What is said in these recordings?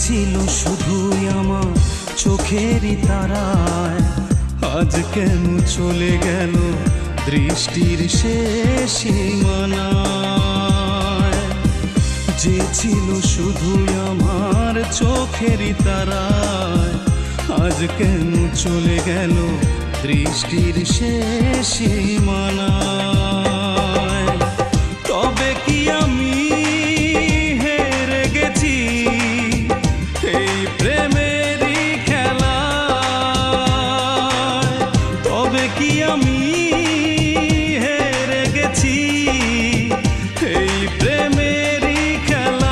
ছিল শুধুই আমার চোখেরই তারায়, আজ কেন চলে গেল দৃষ্টির শেষ সীমানায়। যে ছিল শুধুই আমার চোখেরই তারায়, আজ কেন চলে গেল দৃষ্টির শেষ সীমানায়। তবে কি আমি হেরে গেছি এই প্রেমেরই খেলায়? তবে কি আমি হেরে গেছি এই প্রেমেরই খেলায়?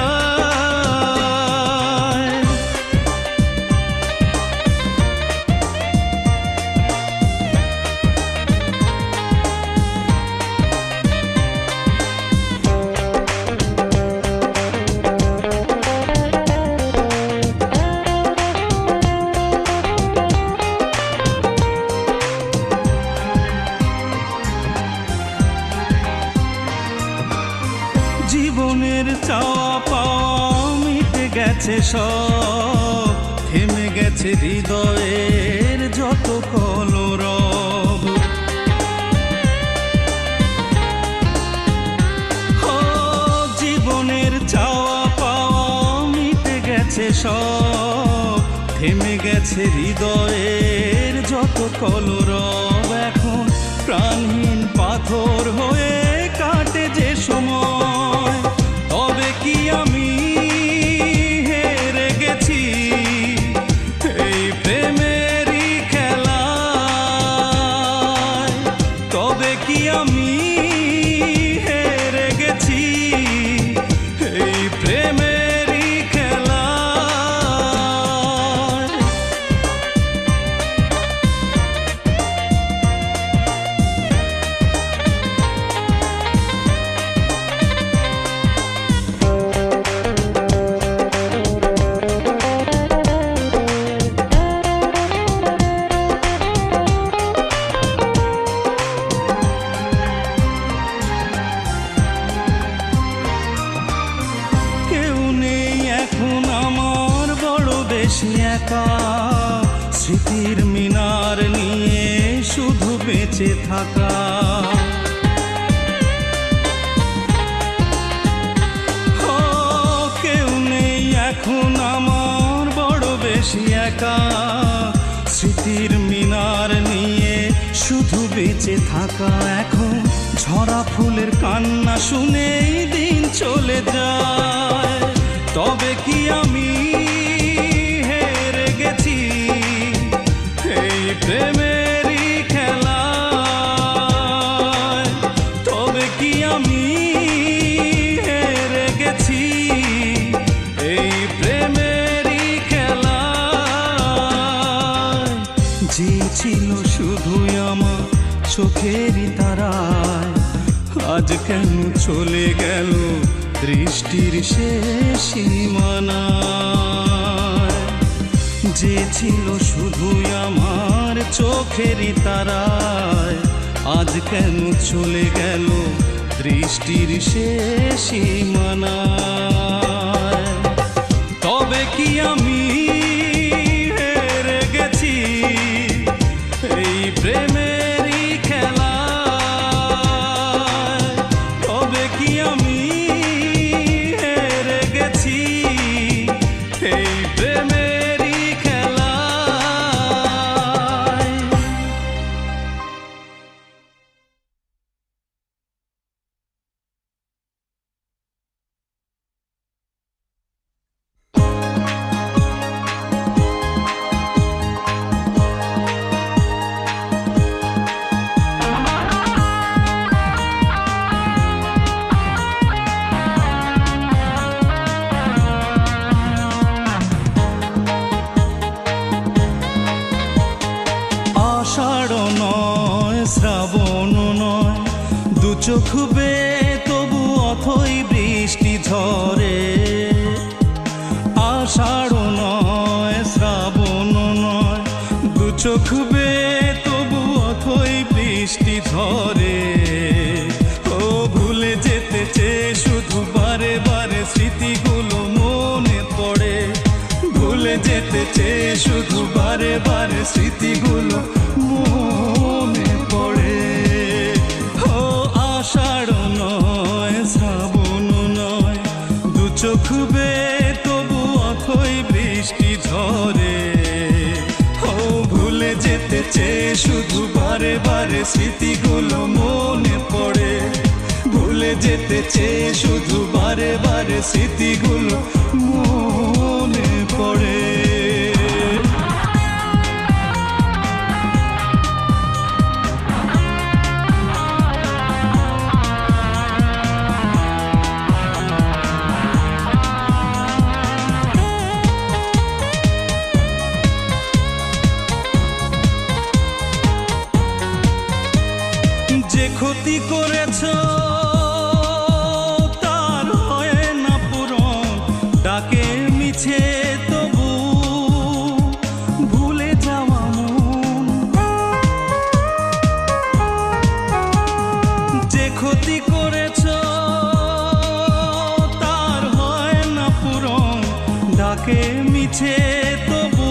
জীবনের চাওয়া পাওয়া মিটে গেছে সব, থেমে গেছে হৃদয়ের যত কলরব। জীবনের চাওয়া পাওয়া মিটে গেছে সব, থেমে গেছে হৃদয়ের যত কলরব। এখন প্রাণহীন পাথর হয়ে কাটে যে সময়। তবে কি আমি হেরে গেছি এই প্রেমেরই খেলায়? তবে কি আমি হেরে গেছি এই প্রেমেরই খেলায়? একা স্মৃতির মিনার নিয়ে শুধু বেঁচে থাকা। কেউ নেই এখন আমার বড় বেশি একা, স্মৃতির মিনার নিয়ে শুধু বেঁচে থাকা। এখন ঝরা ফুলের কান্না শুনেই দিন চলে যায়। তবে কি আমি হেরে গেছি এই প্রেমেরই খেলায়? তবে কি আমি হেরে গেছি এই প্রেমেরই খেলায়? যে ছিল শুধুই আমার চোখেরই তারায়, আজ কেন চলে গেল দৃষ্টির শেষ সীমানায়? যে ছিল শুধুই আমার চোখেরই তারায়, আজ কেন চলে গেল দৃষ্টির শেষ সীমানায়? তবে কি আমি হেরে গেছি এই প্রেমেরই খেলায়? তবে কি আমি হেরে গেছি এই প্রেমেরই খেলায়? চোখ বেয়ে তবু অথই বৃষ্টি ঝরে, আষাঢ় নয় শ্রাবণ নয়, দু চোখ বেয়ে তবু অথই বৃষ্টি ঝরে। ও ভুলে যেতে চেয়ে শুধু বারে বারে স্মৃতিগুলো মনে পড়ে, ভুলে যেতে চেয়ে শুধু বারে বারে স্মৃতিগুলো মনে পড়ে। ও আষাঢ় নয় শ্রাবণ নয়, দু চোখ বেয়ে তবু অথই বৃষ্টি ঝরে। ও ভুলে যেতে চেয়ে শুধু বারে বারে স্মৃতিগুলো মনে পড়ে, ভুলে যেতে চেয়ে শুধু বারে বারে স্মৃতিগুলো মনে পড়ে। যে ক্ষতি করেছ তার হয় না পূরণ, ডাকে মিছে তবু ভুলে যাওয়া মন। যে ক্ষতি করেছ তার হয় না পূরণ, ডাকে মিছে তবু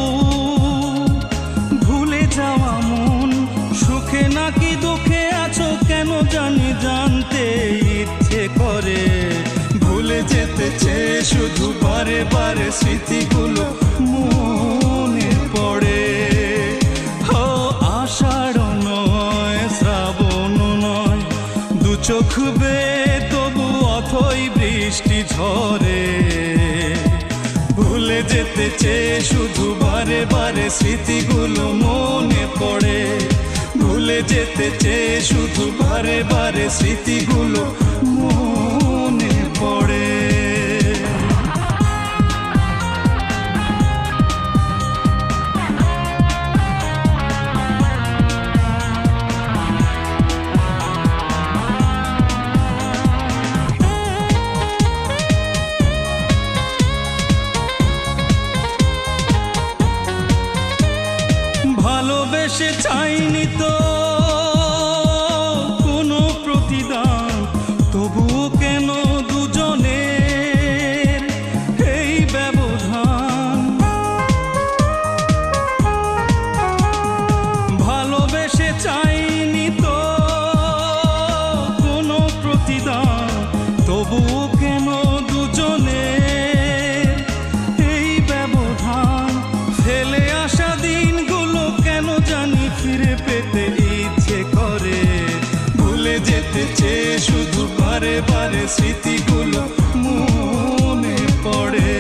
ভুলে যাওয়া মন। সুখে নাকি দুঃখে আছো কেন জানি জানতে ইচ্ছে করে, ভুলে যেতে চেয়ে শুধু বারে বারে স্মৃতিগুলো মনে পড়ে। ও আষাঢ় নয় শ্রাবণ নয়, দু চোখ বেয়ে তবু অথই বৃষ্টি ঝরে। ভুলে যেতে চেয়ে শুধু বারে বারে স্মৃতিগুলো মনে পড়ে, ভুলে যেতে চেয়ে শুধু বারে বারে স্মৃতিগুলো মনে পড়ে। ভালোবেসে চাইনি তো কোনো প্রতিদান, তবুও কেন দুজনের এই ব্যবধান। ভালোবেসে চাইনি তো কোনো প্রতিদান, তবুও কেন দুজনের এই ব্যবধান। ফেলে আসা দিনগুলো কেন জানি ফিরে পেতে ইচ্ছে করে, ভুলে যেতে চেয়ে শুধু বারে বারে স্মৃতিগুলো মনে পড়ে।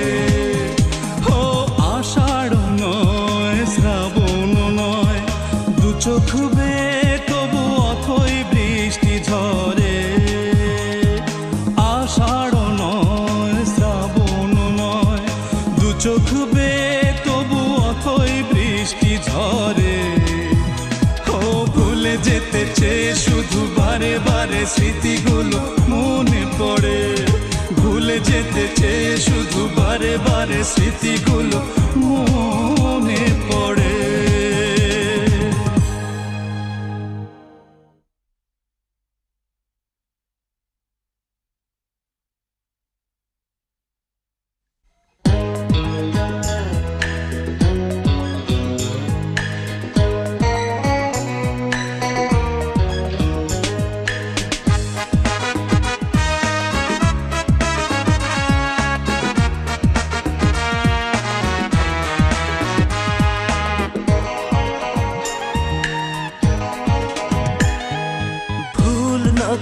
ও আষাঢ় নয় শ্রাবণ নয়, দু চোখ বেয়ে তবু অথই বৃষ্টি ঝরে। আষাঢ় নয় শ্রাবণ নয়, দু চোখ বেয়ে তবু অথই বৃষ্টি ঝরে। ও ভুলে যেতে চেয়ে শুধু বারে বারে স্মৃতিগুলো মনে পড়ে, ভুলে যেতে চেয়ে শুধু বারে বারে স্মৃতিগুলো মনে পড়ে।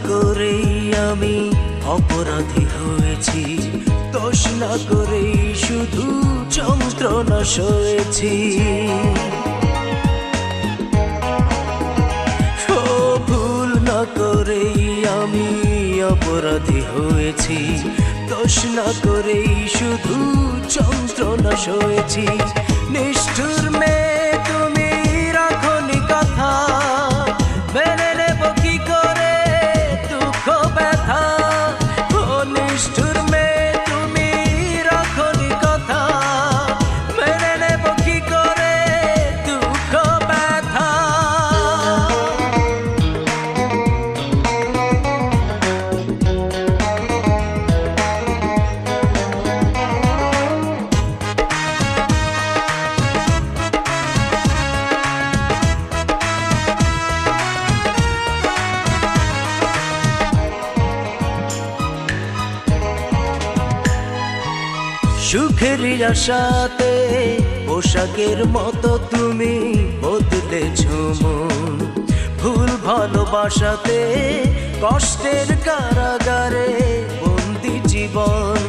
করেই আমি অপরাধী হয়েছি, দোষ না করেই শুধু যন্ত্রণা সয়েছি। ও ভুল না করেই আমি অপরাধী হয়েছি, দোষ না করেই শুধু যন্ত্রণা সয়েছি। নিষ্ঠুর মেয়ে তুমি রাখনি কথা, মেনে নেব কি করে দুঃখ আশাতে পোশাকের মতো তুমি বদলেছো মন, ভুল ভালোবাসাতে কষ্টের কারাগারে বন্দি জীবন।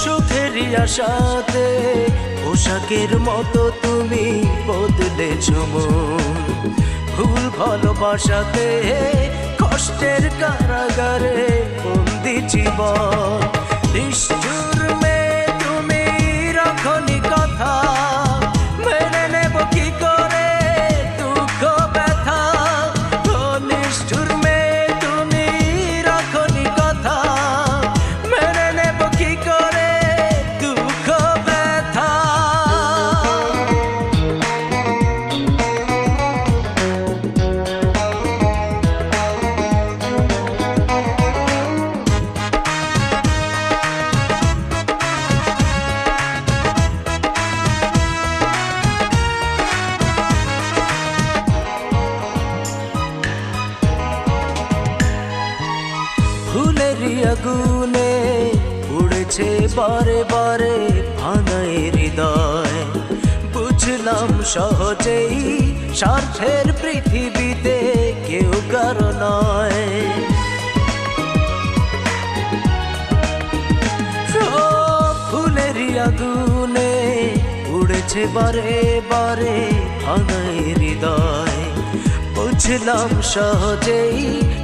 সুখের আশাতে পোশাকের মতো তুমি বদলেছো মন, ভুল ভালোবাসাতে কষ্টের কারাগারে বন্দি জীবন। নিষ্ঠুর মেয়ে তুমি রাখনি কথা, মেনে নেব কি করে দুঃখ ব্যথা। ও নিষ্ঠুর মেয়ে তুমি রাখনি কথা, মেনে নেব কি করে দুঃখ ব্যথা। ফুলেরই আগুনে উড়েছে বারে বারে ভাঙায় হৃদয়, বুঝলাম সহজেই স্বার্থের পৃথিবীতে কেউ কারো নয়। ফুলেরই আগুনে উড়েছে বারে বারে ভাঙায় হৃদয়, বুঝলাম সহজেই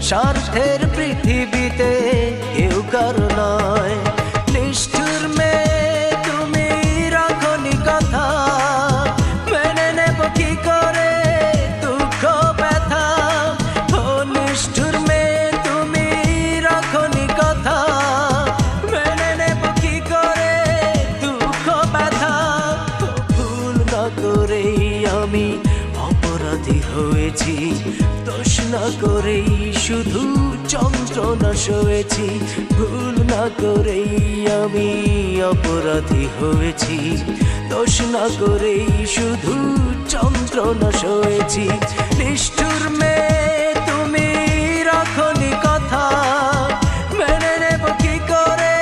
স্বার্থের পৃথিবীতে কেউ কারো নয়। নিষ্ঠুর মেয়ে তুমি রাখনি কথা, মেনে নেব কি করে দুঃখ ব্যথা। ও নিষ্ঠুর মেয়ে তুমি রাখনি কথা, মেনে নেব কি করে দুঃখ ব্যথা। ভুল না করেই আমি অপরাধী হয়েছি, দোষ না করেই শুধু যন্ত্রণা সয়েছি। ভুল না করেই আমি অপরাধী হয়েছি, দোষ না করেই শুধু যন্ত্রণা সয়েছি। নিষ্ঠুর মেয়ে তুমি রাখনি কথা, মেনে নেব কি করে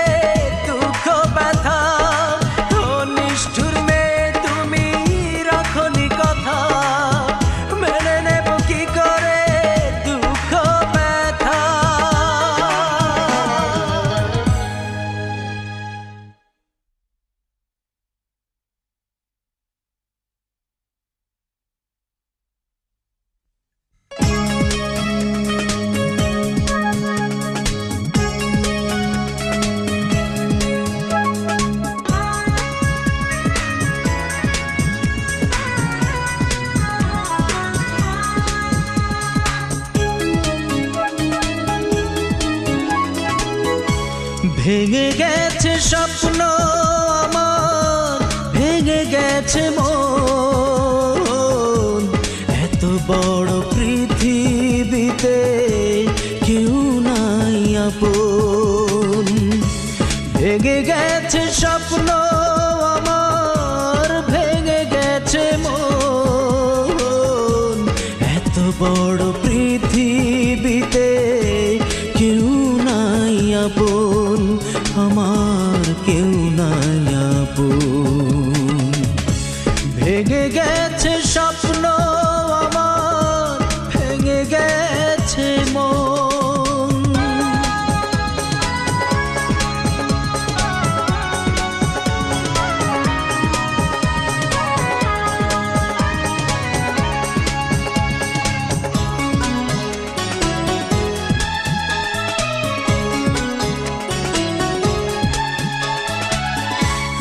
দুঃখ ব্যথা। ও নিষ্ঠুর মেয়ে তুমি রাখনি কথা, মেনে নেব কি করে দুঃখ ব্যথা। ভেঙে গেছে স্বপ্ন আমার, ভেঙে গেছে মন, এত বড় পৃথিবীতে কেউ নাই আপন। ভেঙে গেছে স্বপ্ন আমার, ভেঙে গেছে মন, এত বড় পৃথিবীতে কেউ নাই আপন, আমার কেউ নাই আপন। ভেঙে গেছে স্বপ্ন আমার, ভেঙে গেছে মন।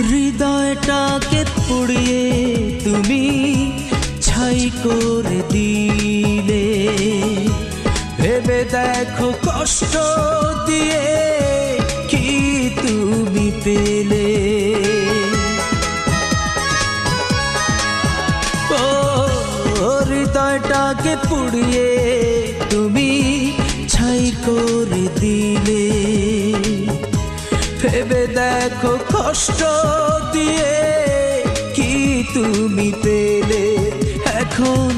হৃদয়টাকে পুড়িয়ে তুমি ছাই করে দিলে, ভেবে দেখো কষ্ট দিয়ে কি তুমি পেলে। ও হৃদয়টাকে পুড়িয়ে তুমি ছাই করে দিলে, ভেবে দেখো কষ্ট দিয়ে কি তুমি পেলে। এখন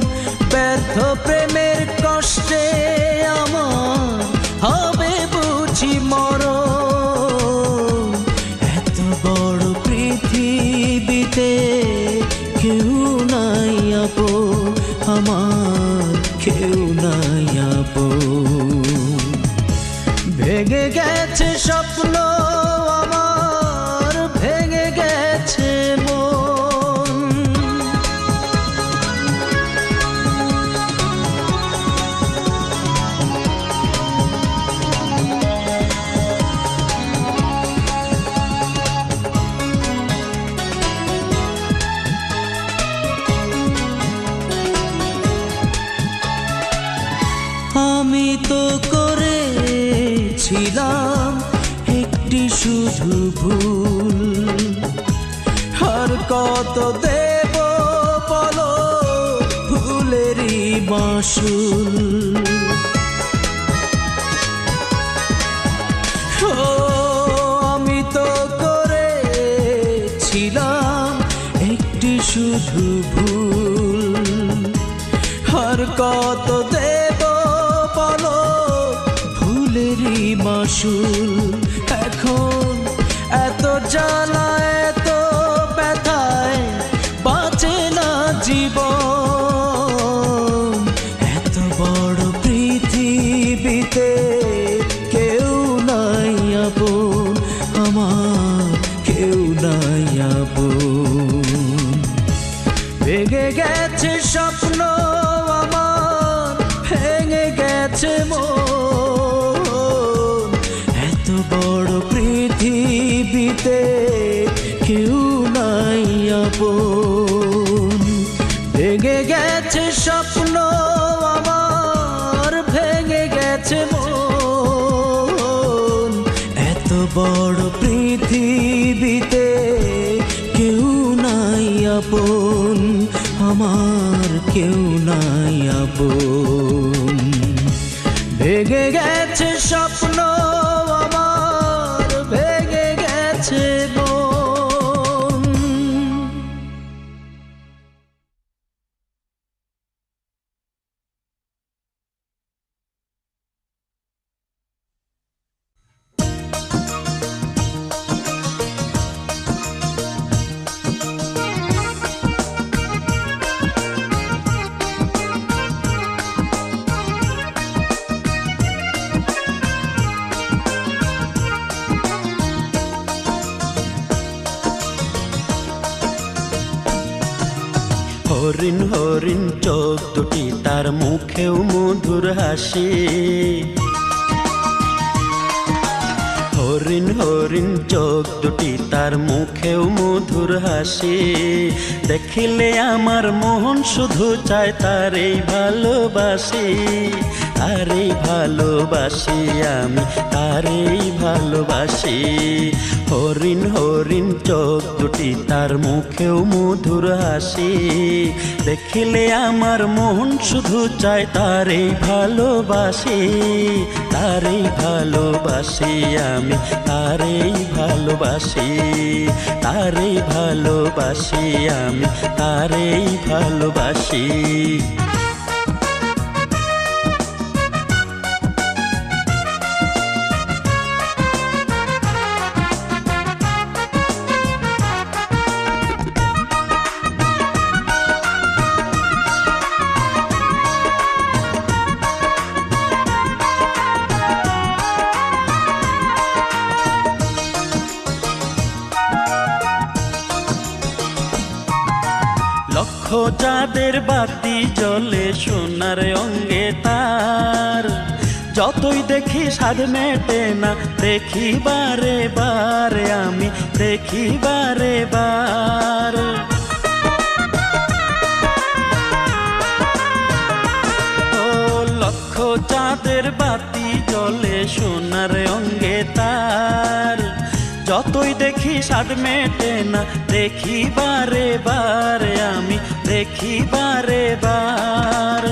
ব্যর্থ প্রেমের কষ্টে আমার হবে বুঝি ছিলাম একটি শুধু ভুল। আর কত দেব বলো ভুলেরই মাসুল। ও আমি তো করেছিলাম একটি শুধু ভুল। আর কত দেব বলো ভুলেরই মাসুল। এখন এত জ্বালা এত ব্যথায় বাঁচে না জীবন। এত বড় পৃথিবীতে কেউ নাই আপন আমার, কেউ নাই আপন। ভেঙে গেছে স্বপ্ন আমার, ভেঙে গেছে মন। এত বড় পৃথিবীতে কেউ নাই আপন। ভেঙে গেছে স্বপ্ন আমার, ভেঙে গেছে মন। এত বড় পৃথিবীতে কেউ নাই আপন আমার, কেউ নাই আপন। ভেঙে গেছে স্বপ্ন আমার, ভেঙে গেছে মন। হরিণ হরিণ চোখ দুটি, তার মুখেও মধুর হাসি। হরিণ হরিণ চোখ দুটি, তার মুখেও মধুর হাসি। দেখিলে আমার মন শুধু চায় তারেই ভালোবাসি। তারেই ভালোবাসি আমি, তারেই ভালোবাসি। হরিণ হরিণ চোখ দুটি, তার মুখেও মধুর হাসি। দেখিলে আমার মন শুধু চায় তারেই ভালোবাসি। তারেই ভালোবাসি আমি, তারেই ভালোবাসি। তারেই ভালোবাসি আমি, তারেই ভালোবাসি। লক্ষ যাদের বাতি জ্বলে সোনার অঙ্গে তার, যতই দেখি স্বাদ মেটে না, দেখি বারে বারে আমি, দেখি বারে বার। ও লক্ষ চাঁদের বাতি জ্বলে সোনার অঙ্গে তার, যতই দেখি স্বাদ মেটে না, দেখি বারে বারে আমি, দেখি বারে বার।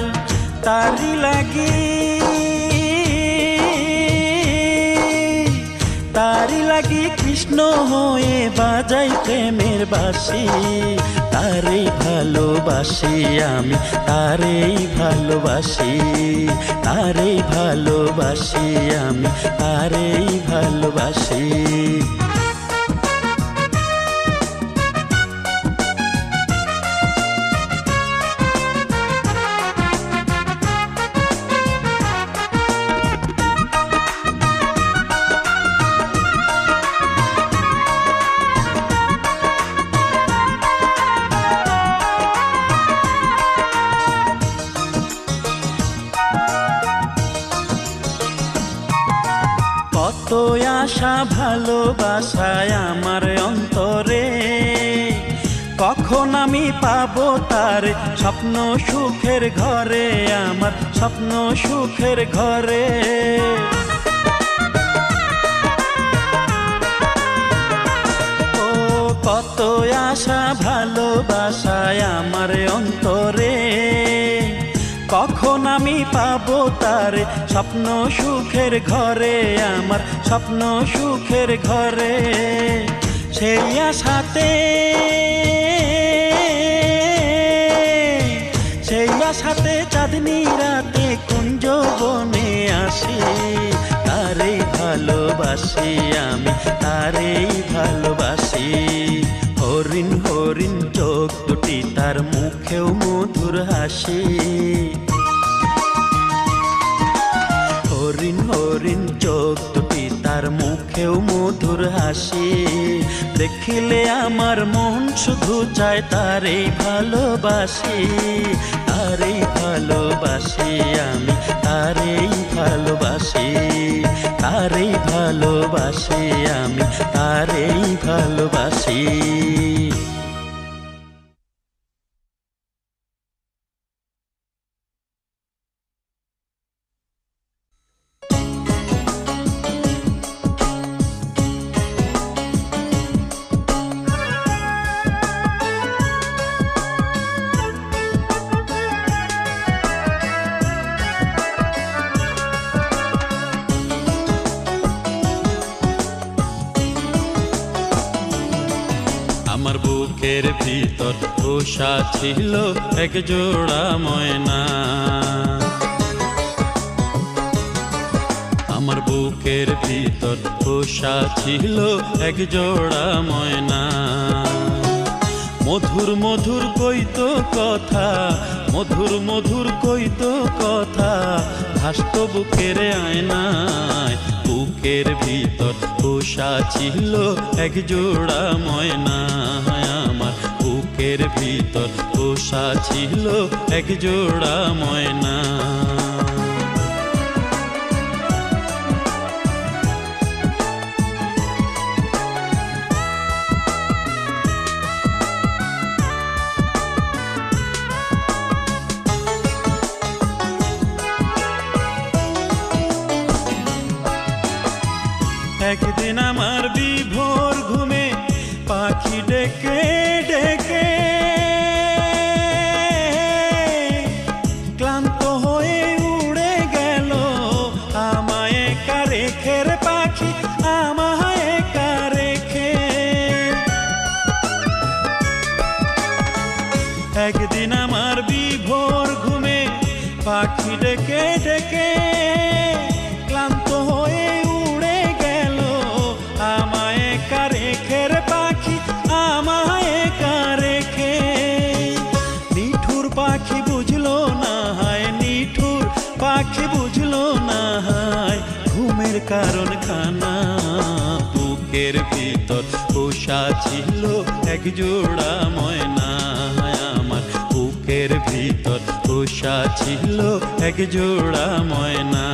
তারি লাগি তারি লাগি কৃষ্ণ হয়ে বাজাই প্রেমের বাঁশি। তারেই ভালোবাসি আমি, তারেই ভালোবাসি। তারেই ভালোবাসি আমি, তারেই ভালোবাসি। কত আশা ভালোবাসায় আমার অন্তরে, কখন আমি পাবো তার স্বপ্ন সুখের ঘরে, আমার স্বপ্ন সুখের ঘরে। আসা ভালোবাসায় আমার অন্তরে, কখন আমি পাবো তারে স্বপ্ন সুখের ঘরে, আমার স্বপ্ন সুখের ঘরে। সেই আশাতে, সেই আশাতে চাঁদনি রাতে কুঞ্জ বনে আসি, তারেই ভালোবাসি আমি, তারেই ভালোবাসি। হরিণ হরিণ চোখ দুটি, তার মুখেও মধুর হাসি। হরিণ হরিণ চোখ দুটি, তার মুখেও মধুর হাসি। দেখিলে আমার মন শুধু চায় তারেই ভালোবাসি, তারেই ভালোবাসি আমি, তারেই ভালোবাসি, তারেই ভালোবাসি আমি, তারেই ভালোবাসি। আমার বুকের ভিতর পোষা ছিল এক জোড়া ময়না, আমার বুকের ভিতর পোষা ছিল এক জোড়া ময়না। মধুর মধুর কইতো কথা, মধুর মধুর কইতো কথা, ভাসত বুকের আয়নায়। বুকের ভিতর পোষা ছিল এক জোড়া ময়না, আমার বুকের ভিতর পোষা ছিল এক জোড়া ময়না। একদিন আমার বিভোর ঘুমে পাখি ডেকে ডেকে ক্লান্ত হয়ে উড়ে গেল, আমায় একা রেখে রে পাখি, আমায় একা রেখে। একদিন আমার বিভোর ঘুমে পাখি ডেকে ডেকে ক্লান্ত হয়ে উড়ে গেল, আমায় একা রেখে রে পাখি, আমায় একা রেখে। নিঠুর পাখি বুঝলো না হায়, নিঠুর পাখি বুঝলো না হায়, ঘুমের কারণ খানা। বুকের ভিতর পোষা ছিল এক জোড়া ময়না, আমার বুকের ভিতর পোষা ছিল এক জোড়া ময়না।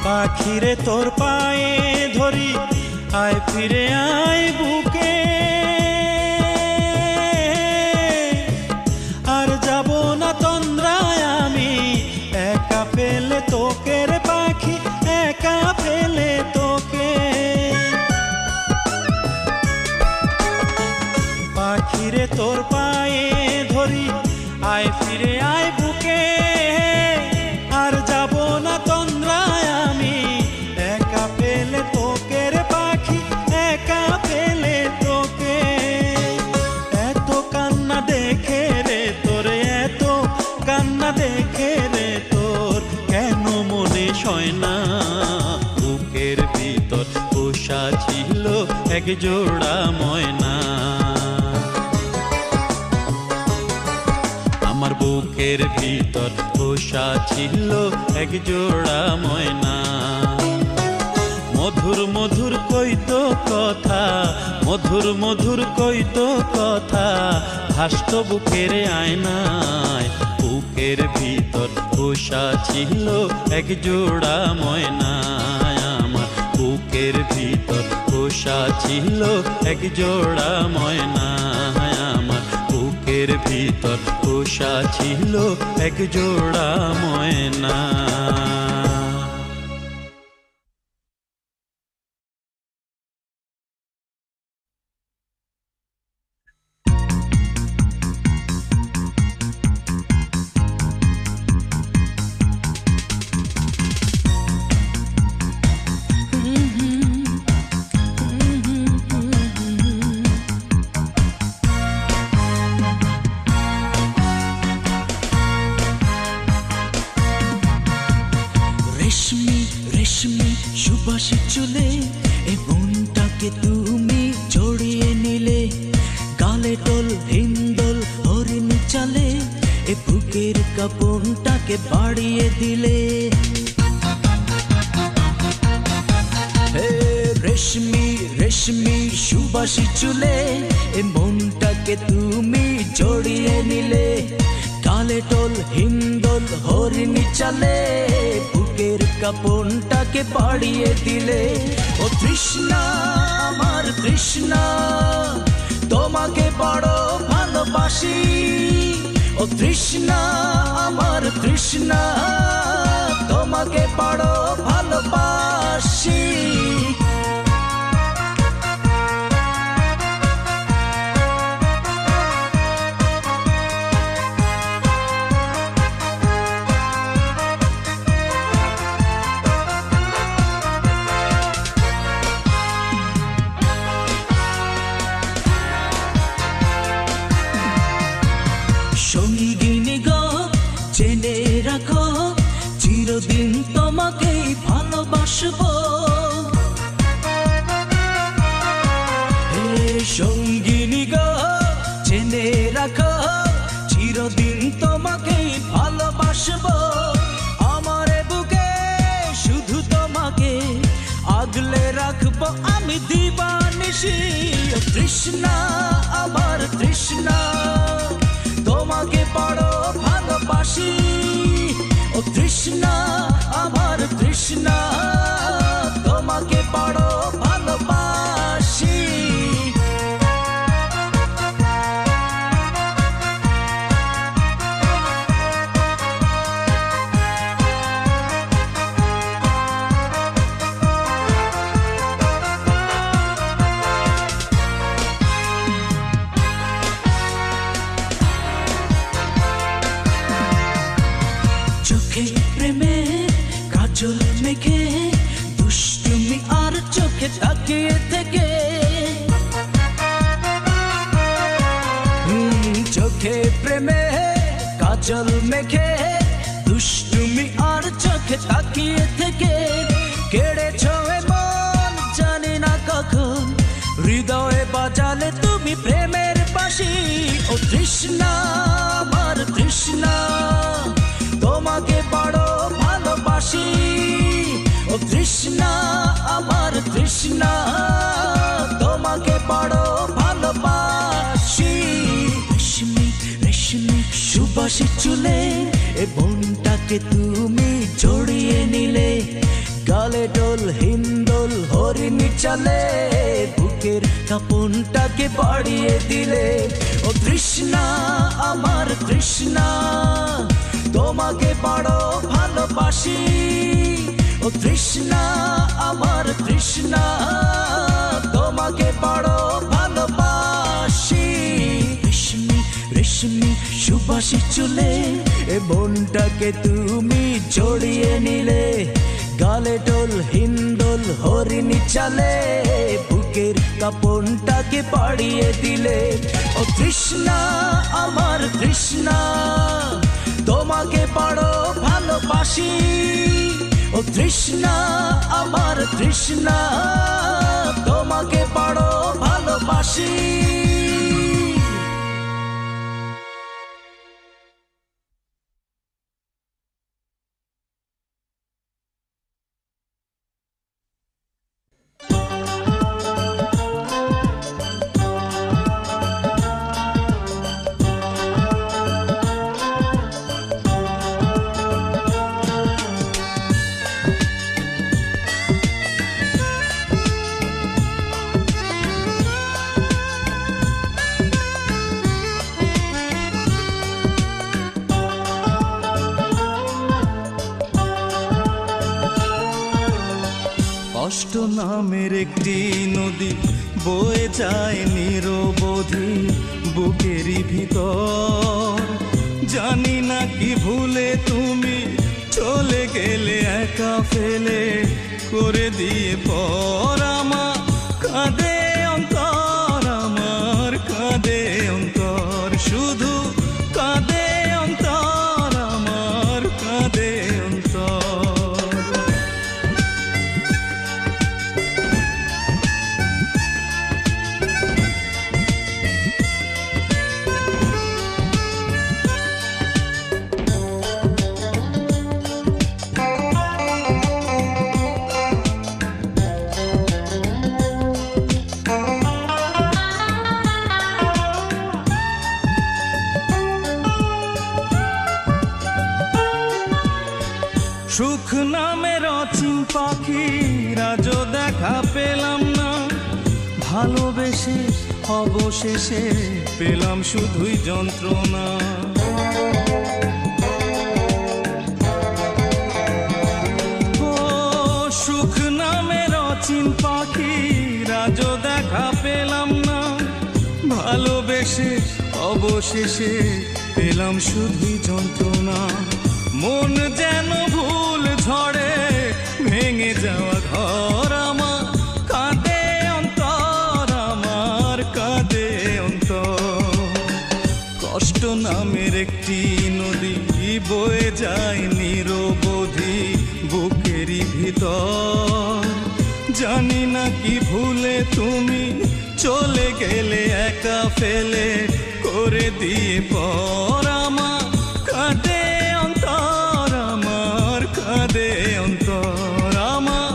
পাখিরে তোর পায়ে ধরি, আয় ফিরে আয় বুকে, আর যাব না তন্দ্রায় আমি, একা ফেলে তোকে রে পাখি, একা ফেলে তোকে। পাখিরে তোর পায়ে ধরি, আয় ফিরে আয় বুকে, আর যাব না তন্দ্রায় আমি, একা ফেলে তোকে রে পাখি, একা ফেলে তোকে। এত কান্না দেখে রে তোর, এত কান্না দেখে রে তোর, কেন মনে সয় না? বুকের ভিতর পোষা ছিল এক জোড়া ময়না, আমার বুকের ভিতর পোষা ছিল এক জোড়া ময়না। মধুর মধুর কইতো কথা, মধুর মধুর কইতো কথা, ভাসত বুকের আয়নায়। বুকের ভিতর পোষা ছিল এক জোড়া ময়না, আমার বুকের বুকের ভিতর পোষা ছিল এক জোড়া ময়না আমার, বুকের ভিতর পোষা ছিল এক জোড়া ময়না। রেশমি রেশমি সুবাসী চুলে এ মনটাকে তুমি জড়িয়ে নিলে, গালে টোল হিন্দোল হরিণ চালে এ বুকের কাপনটাকে বাড়িয়ে দিলে। হে রেশমি রেশমি সুবাসী চুলে এ মনটাকে তুমি জড়িয়ে নিলে, গালে টোল হিন্দোল হরিণ চালে বুকের কাপনটাকে বাড়িয়ে দিলে। ও তৃষ্ণা আমার তৃষ্ণা তোমাকে বড় ভালোবাসি, ও তৃষ্ণা আমার তৃষ্ণা তোমাকে বড় ভালোবাসি। সঙ্গিনী গো জেনে রাখো চিরদিন তোমাকেই ভালোবাসবো। হে সঙ্গিনী গো জেনে রাখো চিরদিন তোমাকেই ভালোবাসবো। আমার বুকে শুধু তোমাকে আগলে রাখবো আমি দিবানিশি। তৃষ্ণা আমার তৃষ্ণা তোমাকে বড় ভালোবাসি, ও তৃষ্ণা আমার তৃষ্ণা তোমাকে বড় ভালোবাসি। চোখে প্রেমে কাজল মেখে দুষ্টুমি আর চোখে তাকিয়ে থেকে, চোখে প্রেমে কাজল মেখে দুষ্টুমি আর চোখে তাকিয়ে থেকে কেড়েছ মন জানি না কখন, হৃদয়ে বাজালে তুমি প্রেমের বাঁশি। ও তৃষ্ণা আমার তৃষ্ণা তোমাকে বড় ভালোবাসি, ও তৃষ্ণা আমার তৃষ্ণা তোমাকে বড় ভালোবাসি। রেশমি রেশমি সুবাসী চুলে এ মনটাকে তুমি জড়িয়ে নিলে, গালে টোল হিন্দোল হরিণ চালে বুকের কাপনটাকে বাড়িয়ে দিলে। ও তৃষ্ণা আমার তৃষ্ণা তোমাকে বড় ভালোবাসি, ও তৃষ্ণা আমার তৃষ্ণা তোমাকে বড় ভালোবাসি। রেশমি রেশমি সুবাসী চুলে এ মনটাকে তুমি জড়িয়ে নিলে, গালে টোল হিন্দোল হরিণ চালে বুকের কাপনটাকে বাড়িয়ে দিলে। ও তৃষ্ণা আমার তৃষ্ণা তোমাকে বড় ভালোবাসি, ও তৃষ্ণা আমার তৃষ্ণা তোমাকে বড় ভালোবাসি। কষ্ট নামের একটি নদী বয়ে যায় নিরবধি বুকেরই ভিতর। জানি না কি ভুলে তুমি চলে গেলে একা ফেলে করে দিয়ে পর। আমার কাঁদে অন্তর, আমার কাঁদে অন্তর, শুধু কাঁদে অন্তর, আমার কাঁদে অন্তর। সুখ নামের অচিন পাখি রাজো দেখা পেলাম না, ভালোবেসে অবশেষে পেলাম শুধুই যন্ত্রণা। ও সুখ নামের অচিন পাখি রাজো দেখা পেলাম না, ভালোবেসে অবশেষে পেলাম শুধুই যন্ত্রণা। মন যেন ভুল ঝড়ে ভেঙে যাওয়া ঘর, আমার কাঁদে অন্তর, আমার কাঁদে অন্তর। কষ্ট নামের একটি নদী বয়ে যায় নিরবধি বুকেরই ভিতর। জানি না কি ভুলে তুমি চলে গেলে একা ফেলে করে দিয়ে পর। আমার কাঁদে অন্তর, আমার কাঁদে অন্তর, আমার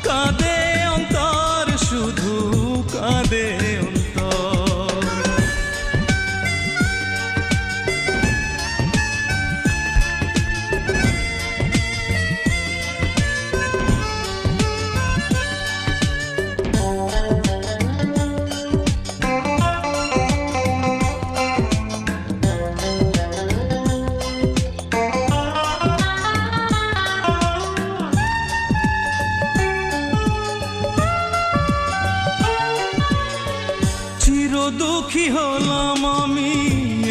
কাঁদে অন্তর, শুধু কাঁদে অন্তর। দুঃখী হলাম আমি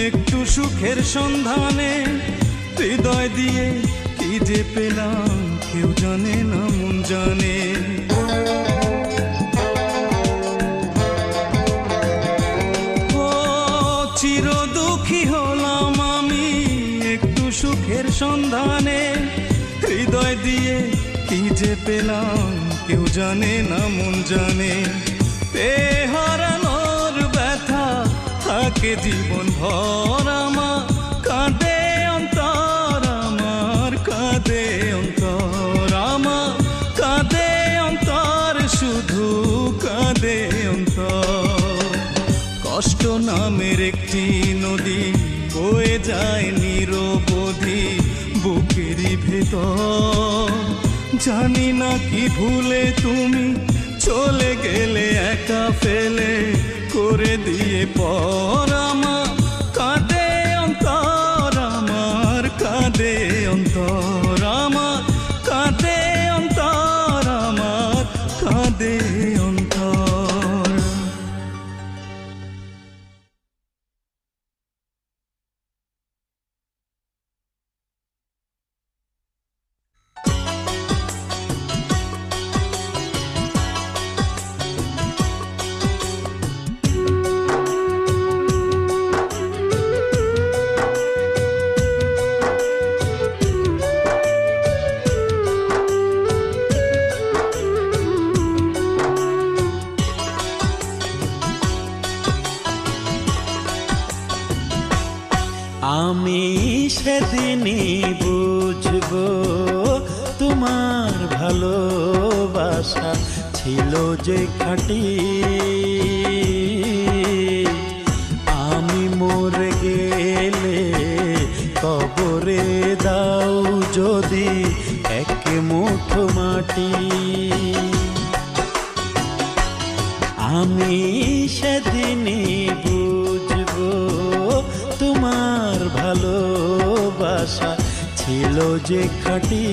একটু সুখের সন্ধানে, হৃদয় দিয়ে কি যে পেলাম কেউ জানে না, মন জানে। ও চির দুঃখী হলাম আমি একটু সুখের সন্ধানে, হৃদয় দিয়ে কি যে পেলাম কেউ জানে না, মন জানে। হারানোর ব্যথা থাকে জীবন ভর, আমার কাঁদে অন্তর, আমার কাঁদে অন্তর, আমার কাঁদে অন্তর, শুধু কাঁদে অন্তর। কষ্ট নামের একটি নদী বয়ে যায় নিরবধি বুকেরই ভেতর। জানি না কি ভুলে তুমি চলে গেলে একা ফেলে করে দিয়ে পর। আমার কাঁদে অন্তর, আমার কাঁদে অন্তর, আমার কাঁদে অন্তর, আমার কাঁদে অন্তর। আমি সেদিনই বুঝবো তোমার ভালোবাসা ছিল যে খাঁটি। আমি মরে গেলে কবরে দাও যদি এক মুঠো মাটি। আমি সেদিনই বুঝবো তোমার ভালোবাসা ছিল যে খাঁটি।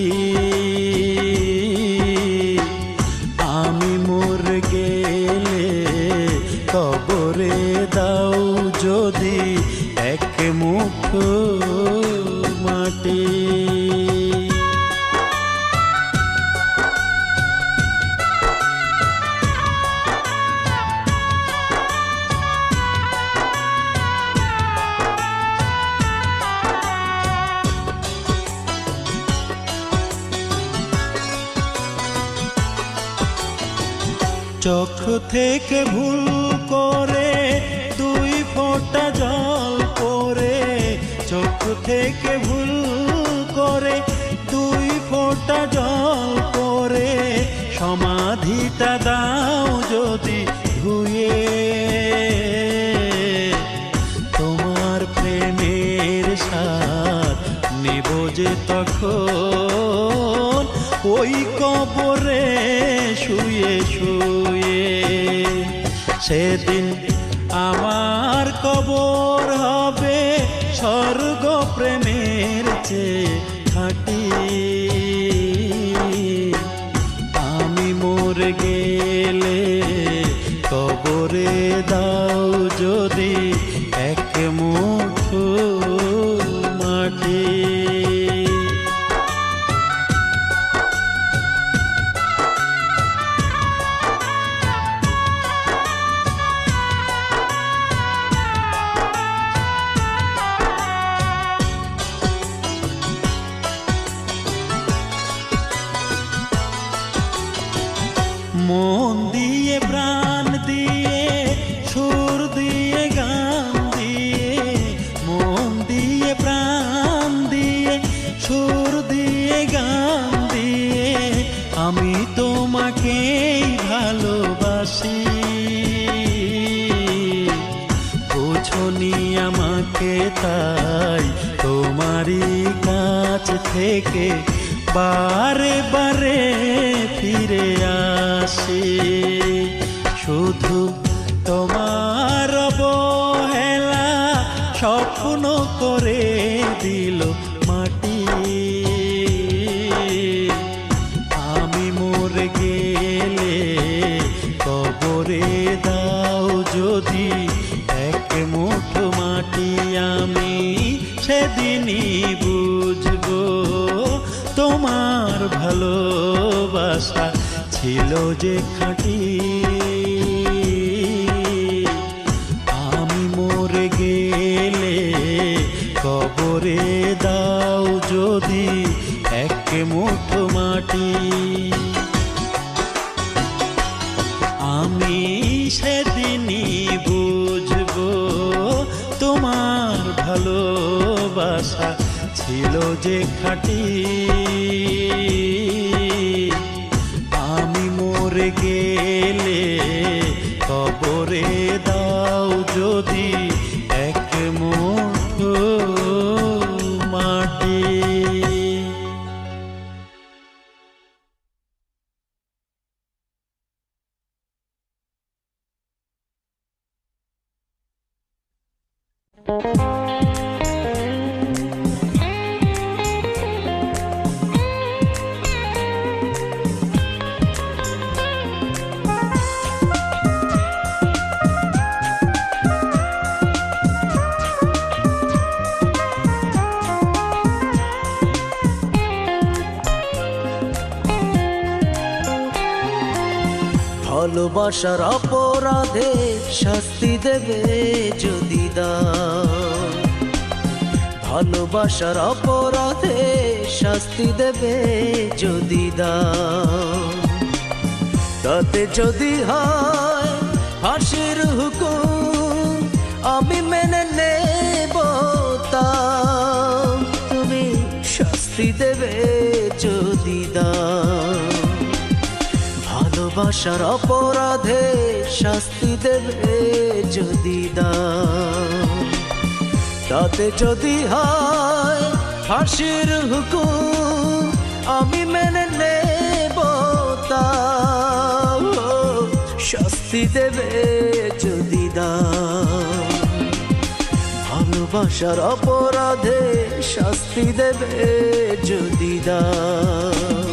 চোখ থেকে ভুল করে দুই ফোঁটা জল পড়ে, চোখ থেকে ভুল করে দুই ফোঁটা জল পড়ে, সমাধিটা দাও যদি ধুয়ে, তোমার প্রেমের স্বাদ নেব যে তখন ওই কবরে শুয়ে শুয়ে। সেদিন আমার কবর হবে স্বর্গ প্রেমের চেয়ে খাঁটি। আমি মরে গেলে কবরে দাও যদি এক মুঠো মাটি। মন দিয়ে প্রাণ দিয়ে সুর দিয়ে গান দিয়ে, মন দিয়ে প্রাণ দিয়ে সুর দিয়ে গান দিয়ে, আমি তোমাকেই ভালোবাসি। বুঝনি আমাকে তাই তোমারই কাছ থেকে বারে বারে ফিরে আসি। শুধু তোমার অবহেলা স্বপ্ন করে দিল মাটি। আমি মরে গেলে কবরে দাও যদি এক মুঠো মাটি। আমি সেদিনই বুঝবো তোমার ভালোবাসা ছিল যে খাঁটি। আমি মরে গেলে কবরে দাও যদি এক মুঠো মাটি। আমি সেদিনই বুঝবো তোমার ভালোবাসা ছিল যে খাঁটি। আমি মরে গেলে কবরে দাও যদি এক মুঠো মাটি। ভালোবাসার অপরাধে শাস্তি দেবে যদি দাও, ভালোবাসার অপরাধে শাস্তি দেবে যদি দাও, তাতে যদি হয় ফাঁসির হুকুম আমি মেনে নেব, তাও তুমি শাস্তি দেবে যদি দাও। ভালোবাসার অপরাধে শাস্তি দেবে যদি দাও, তাতে যদি হয় ফাঁসির হুকুম আমি মেনে নেব, তাও শাস্তি দেবে যদি দাও। ভালোবাসার অপরাধে শাস্তি দেবে যদি দাও।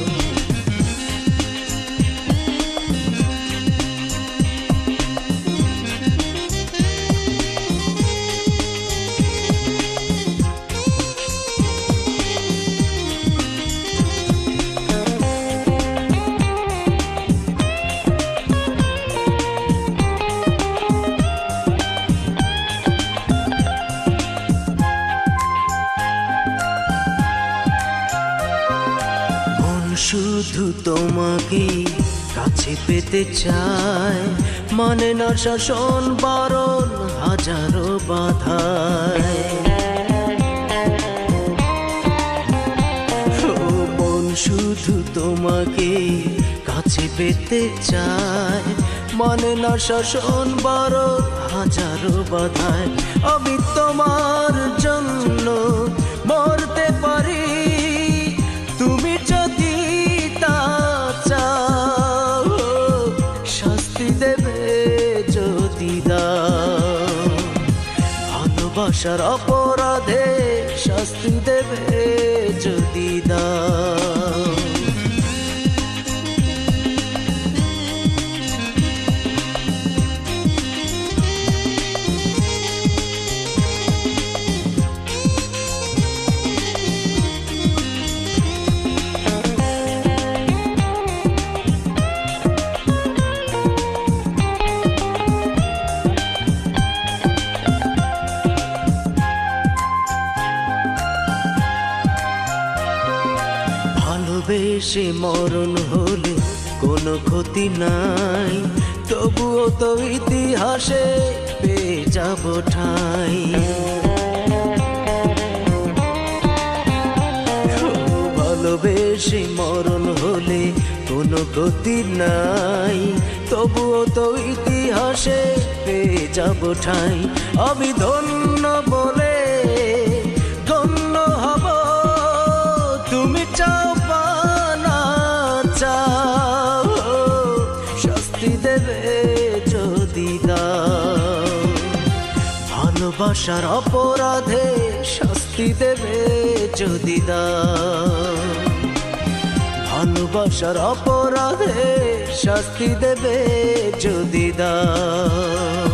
শুধু তোমাকে কাছে পেতে চায়, মানে না শাসন বারণ হাজারো বাধায়। ও মন শুধু তোমাকে কাছে পেতে চায়, মানে না শাসন বারণ হাজারো বাধায়। আমি তোমার জন্য মরতে পারি, তুমি যদি তা চাও। শাস্তি দেবে যদি দাও, ভালোবাসার অপরাধে শাস্তি দেবে যদি দাও। ভালোবেসে মরণ হলে কোনো ক্ষতি নাই, তবুও তো ইতিহাসে পেয়ে যাব ঠাঁই। ভালোবেসে মরণ হলে কোনো ক্ষতি নাই, তবুও তো ইতিহাসে পেয়ে যাব ঠাঁই। আমি ধন্য বলে ধন্য হব, তুমি চাও বা না চাও। শাস্তি দেবে যদি দাও, ভালোবাসার অপরাধে শাস্তি দেবে যদি দাও। ভালোবাসার অপরাধে শাস্তি দেবে যদি দাও।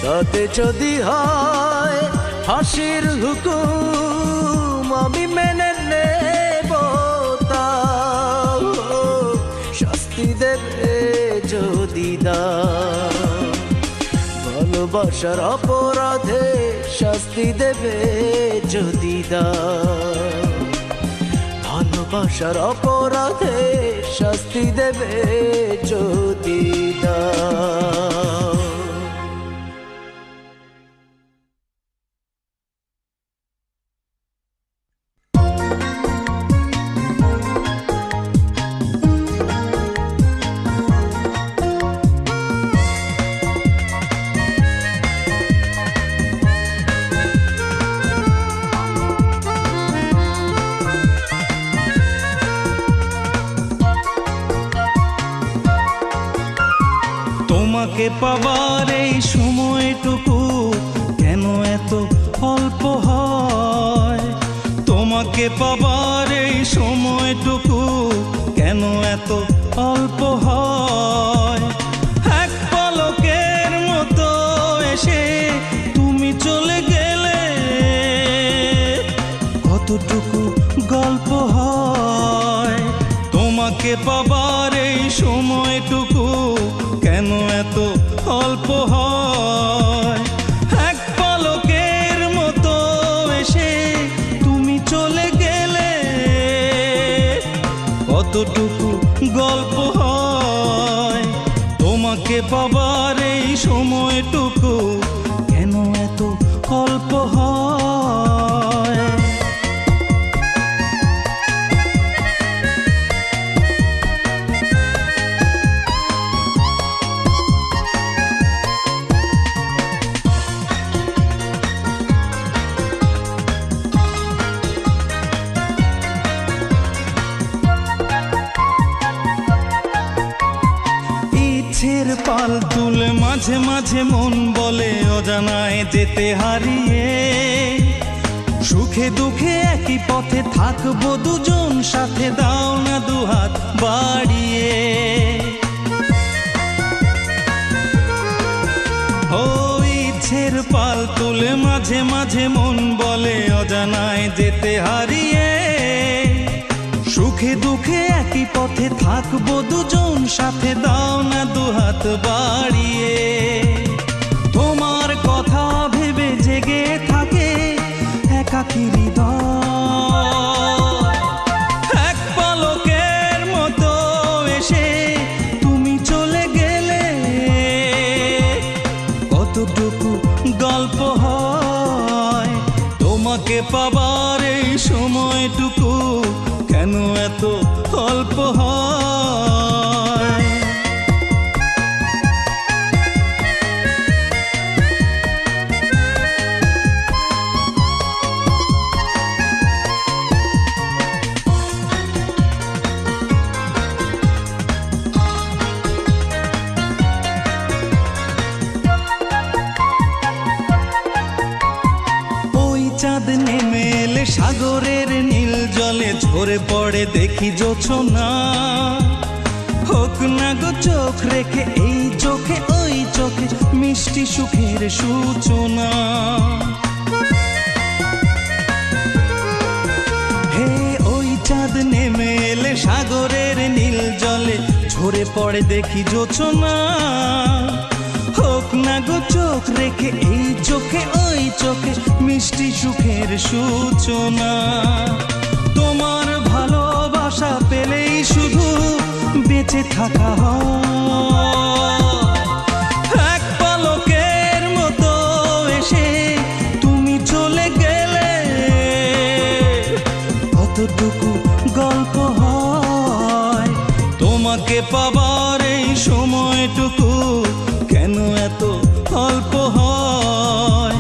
তাতে যদি হয় ফাঁসির হুকুম, আমি মেনে নেব তাও। শাস্তি দেবে যদি দাও, ভালোবাসার অপরাধে শাস্তি দেবে যদি দাও। ভালোবাসার অপরাধে শাস্তি দেবে যদি দাও। তোমাকে পাবার এই সময়টুকু কেন এত অল্প হয়? তোমাকে পাবার এই সময়টুকু কেন এত অল্প হয়? এক পলকের মতো এসে তুমি চলে গেলে কতটুকু গল্প হয়? তোমাকে পাবার এই সময়টুকু কেন এত অল্প হয়? এক পলকের মতো এসে তুমি চলে গেলে কতটুকু গল্প হয়? তোমাকে পাবার এই সময়টুকু কেন এত অল্প হয়? পাল তুলে মাঝে মাঝে মন বলে অজানায় যেতে হারিয়ে। সুখে দুঃখে একই পথে থাকবো দুজন সাথে, দাও না দুহাত বাড়িয়ে। ও ইচ্ছের পাল তুলে মাঝে মাঝে মন বলে অজানায় যেতে হারিয়ে। সুখে দুঃখে একই পথে থাকবো দুজন সাথে, দাও না দুহাত বাড়িয়ে। তোমার কথা ভেবে জেগে থাকে একাকী হৃদয়। এক পলকের পাবার এই সময়টুকু কেন এত অল্প হয়? চাঁদ নেমে এলে সাগরের নীল জলে ঝরে পড়ে দেখি জোছনা। হোক না গো চোখ রেখে এই চোখে ওই চোখে মিষ্টি সুখের সূচনা। হে ওই চাঁদ নেমে এলে সাগরের নীল জলে ঝরে পড়ে দেখি জোছনা। হোক না গো চোখ রেখে এই চোখে ওই চোখে মিষ্টি সুখের সূচনা। তোমার ভালোবাসা পেলেই শুধু বেঁচে থাকা হয়। এক পলকের মতো এসে তুমি চলে গেলে কতটুকু গল্প হয়। তোমাকে পাবার এই সময়টুকু কেন এত অল্প হয়?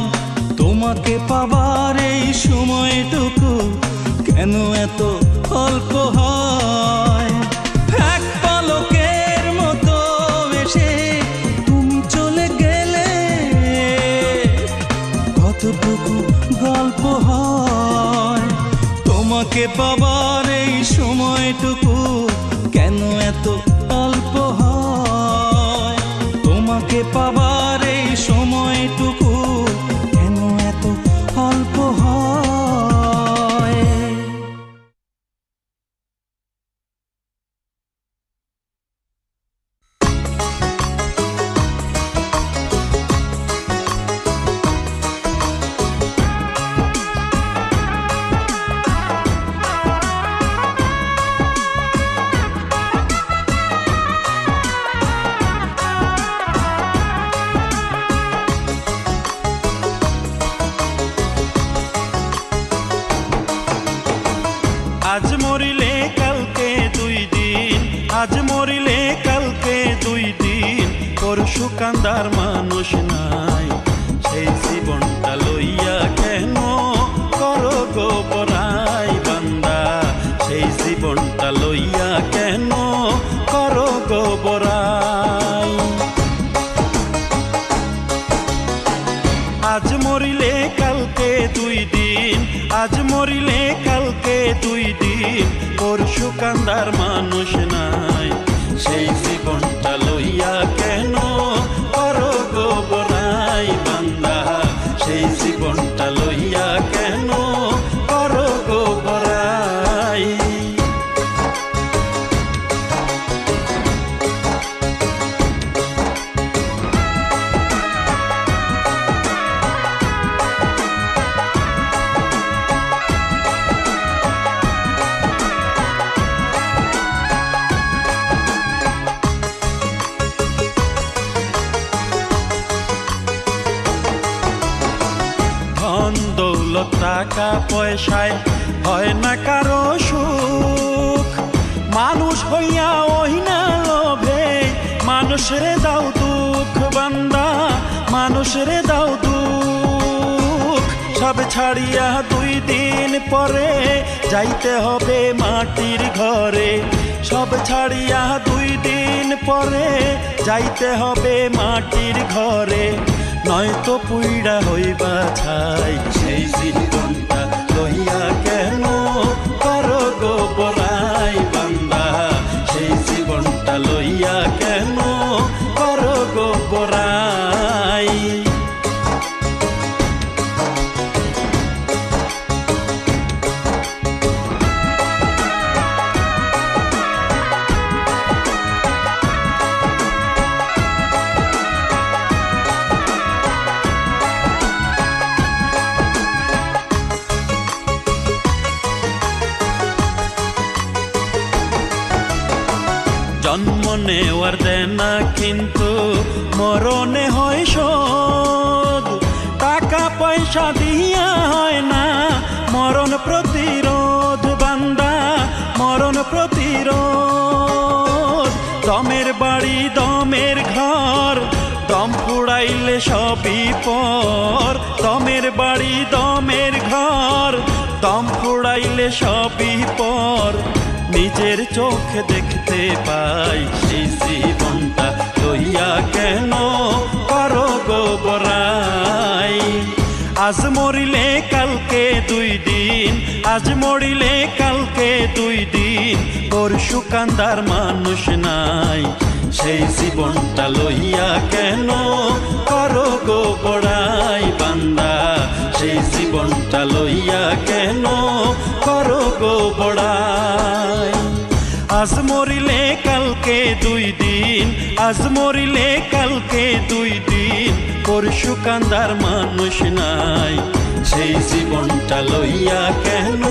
তোমাকে পাবার এই সময়টুকু কেন এত অল্প হয়? এক পলকের মতো এসে তুমি চলে গেলে কতটুকু গল্প হয়। তোমাকে পাবার এই সময়টুকু কেন এত অল্প হয়? তোমাকে পাবার এই সময়টুকু কেন এত অল্প হয়? আজ মরিলে কালকে দুই দিন, আজ মরিলে কালকে দুই দিন, পরশু কান্দার মানুষ নাই। সেই জীবনটা লইয়া কেন করো গো পরাই বান্দা? সেই জীবনটা লইয়া কেন করো গো পরাই? আজ মরিলে কালকে দুই দিন, আজ মরিলে কালকে দুই দিন, পরশু কান্দার মানুষ নাই। সেই জীবনটা লইয়া কেন করো গো বড়াই বান্দা? সেই জীবনটা লইয়া কেন করো গো বড়াই? টাকা পয়সায় হয় না কারো সুখ, মানুষ হইয়া ওই না লোভে মানুষরে দাও দুঃখ বান্দা, মানুষরে দাও দুঃখ। সব ছাড়িয়া দুই দিন পরে যাইতে হবে মাটির ঘরে, সব ছাড়িয়া দুই দিন পরে যাইতে হবে মাটির ঘরে, নয়তো পুইড়া হইবা ছাই। সেই জীবনটা লইয়া কেন করো গো বড়াই বান্দা? সেই জীবনটা লইয়া কেন করো গো বড়াই? জন্ম নেওয়ার দেনা কিন্তু মরণে হয় শোধ, টাকা পয়সা দিয়া হয় না মরণ প্রতিরোধ বান্দা মরণ প্রতিরোধ দমের বাড়ি দমের ঘর দম ফুড়াইলে সবই পর দমের বাড়ি দমের ঘর দম ফুড়াইলে সবই পর নিজের চোখে দেখতে পাই সেই জীবনটা লইয়া কেন করো গো বড়াই আজ মরিলে কালকে 2 দিন আজ মরিলে কালকে 2 দিন পরশু কান্দার মানুষ নাই সেই জীবনটা লইয়া কেন করো গো বড়াই বান্দা সেই জীবনটা লইয়া কেন করো গো বড়াই আজ মরিলে কালকে 2 দিন আজ মরিলে কালকে 2 দিন পরশু কান্দার মানুষ নাই সেই জীবনটা লইয়া কেন